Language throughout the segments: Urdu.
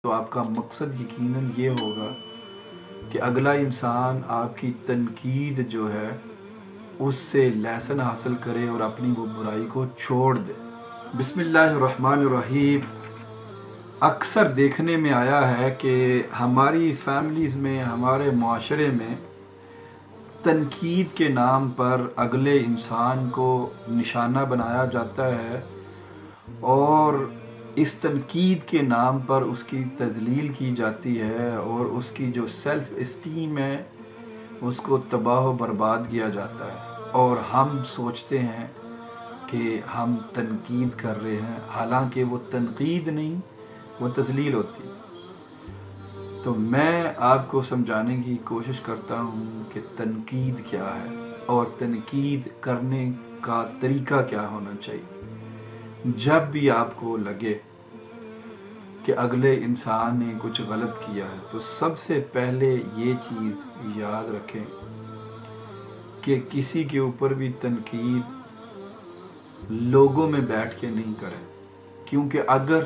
تو آپ کا مقصد یقیناً یہ ہوگا کہ اگلا انسان آپ کی تنقید جو ہے اس سے لیسن حاصل کرے اور اپنی وہ برائی کو چھوڑ دے۔ بسم اللہ الرحمن الرحیم۔ اکثر دیکھنے میں آیا ہے کہ ہماری فیملیز میں، ہمارے معاشرے میں تنقید کے نام پر اگلے انسان کو نشانہ بنایا جاتا ہے اور اس تنقید کے نام پر اس کی تذلیل کی جاتی ہے اور اس کی جو سیلف اسٹیم ہے اس کو تباہ و برباد کیا جاتا ہے، اور ہم سوچتے ہیں کہ ہم تنقید کر رہے ہیں، حالانکہ وہ تنقید نہیں، وہ تذلیل ہوتی ہے۔ تو میں آپ کو سمجھانے کی کوشش کرتا ہوں کہ تنقید کیا ہے اور تنقید کرنے کا طریقہ کیا ہونا چاہیے۔ جب بھی آپ کو لگے کہ اگلے انسان نے کچھ غلط کیا ہے تو سب سے پہلے یہ چیز یاد رکھیں کہ کسی کے اوپر بھی تنقید لوگوں میں بیٹھ کے نہیں کریں، کیونکہ اگر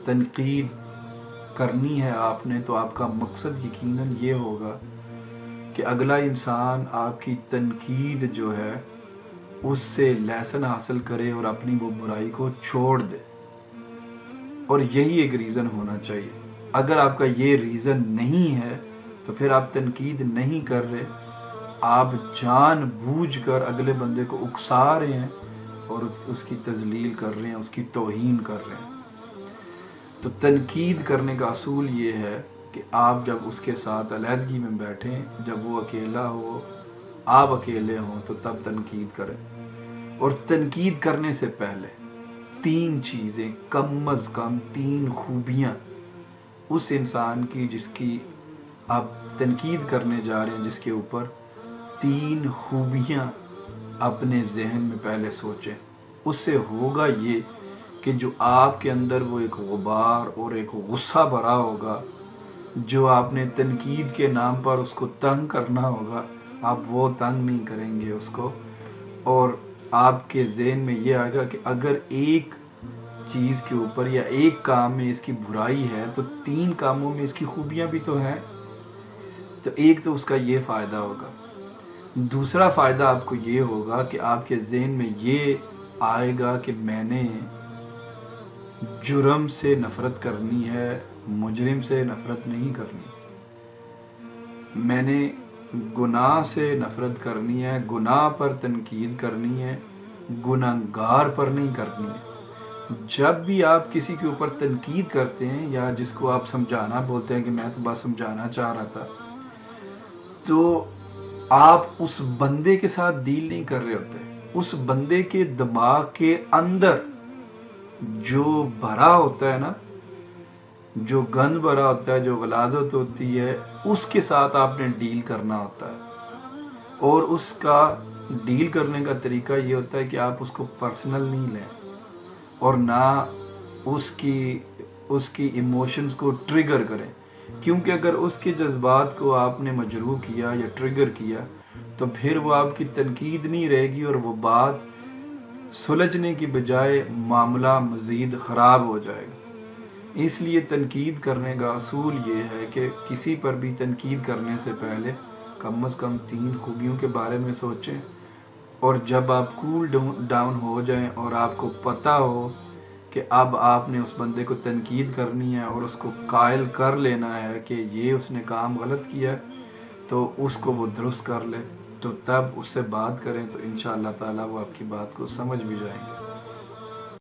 تنقید کرنی ہے آپ نے تو آپ کا مقصد یقیناً یہ ہوگا کہ اگلا انسان آپ کی تنقید جو ہے اس سے لیسن حاصل کرے اور اپنی وہ برائی کو چھوڑ دے، اور یہی ایک ریزن ہونا چاہیے۔ اگر آپ کا یہ ریزن نہیں ہے تو پھر آپ تنقید نہیں کر رہے، آپ جان بوجھ کر اگلے بندے کو اکسا رہے ہیں اور اس کی تذلیل کر رہے ہیں، اس کی توہین کر رہے ہیں۔ تو تنقید کرنے کا اصول یہ ہے کہ آپ جب اس کے ساتھ علیحدگی میں بیٹھیں، جب وہ اکیلا ہو، آپ اکیلے ہوں، تو تب تنقید کریں۔ اور تنقید کرنے سے پہلے 3 چیزیں، کم از کم 3 خوبیاں اس انسان کی جس کی آپ تنقید کرنے جا رہے ہیں، جس کے اوپر 3 خوبیاں اپنے ذہن میں پہلے سوچیں۔ اس سے ہوگا یہ کہ جو آپ کے اندر وہ ایک غبار اور ایک غصہ بھرا ہوگا، جو آپ نے تنقید کے نام پر اس کو تنگ کرنا ہوگا، آپ وہ تنگ نہیں کریں گے اس کو، اور آپ کے ذہن میں یہ آئے گا کہ اگر ایک چیز کے اوپر یا ایک کام میں اس کی برائی ہے تو 3 کاموں میں اس کی خوبیاں بھی تو ہیں۔ تو ایک تو اس کا یہ فائدہ ہوگا۔ دوسرا فائدہ آپ کو یہ ہوگا کہ آپ کے ذہن میں یہ آئے گا کہ میں نے جرم سے نفرت کرنی ہے، مجرم سے نفرت نہیں کرنی، میں نے گناہ سے نفرت کرنی ہے، گناہ پر تنقید کرنی ہے، گناہگار پر نہیں کرنی ہے۔ جب بھی آپ کسی کے اوپر تنقید کرتے ہیں یا جس کو آپ سمجھانا بولتے ہیں کہ میں تو بس سمجھانا چاہ رہا تھا، تو آپ اس بندے کے ساتھ ڈیل نہیں کر رہے ہوتے، اس بندے کے دماغ کے اندر جو بھرا ہوتا ہے نا، جو گند بھرا ہوتا ہے، جو غلاظت ہوتی ہے، اس کے ساتھ آپ نے ڈیل کرنا ہوتا ہے، اور اس کا ڈیل کرنے کا طریقہ یہ ہوتا ہے کہ آپ اس کو پرسنل نہیں لیں اور نہ اس کی ایموشنز کو ٹریگر کریں، کیونکہ اگر اس کے جذبات کو آپ نے مجروح کیا یا ٹریگر کیا تو پھر وہ آپ کی تنقید نہیں رہے گی اور وہ بات سلجھنے کی بجائے معاملہ مزید خراب ہو جائے گا۔ اس لیے تنقید کرنے کا اصول یہ ہے کہ کسی پر بھی تنقید کرنے سے پہلے کم از کم 3 خوبیوں کے بارے میں سوچیں، اور جب آپ کول ڈاؤن ہو جائیں اور آپ کو پتہ ہو کہ اب آپ نے اس بندے کو تنقید کرنی ہے اور اس کو قائل کر لینا ہے کہ یہ اس نے کام غلط کیا ہے تو اس کو وہ درست کر لے، تو تب اس سے بات کریں تو انشاءاللہ تعالیٰ وہ آپ کی بات کو سمجھ بھی جائیں گے۔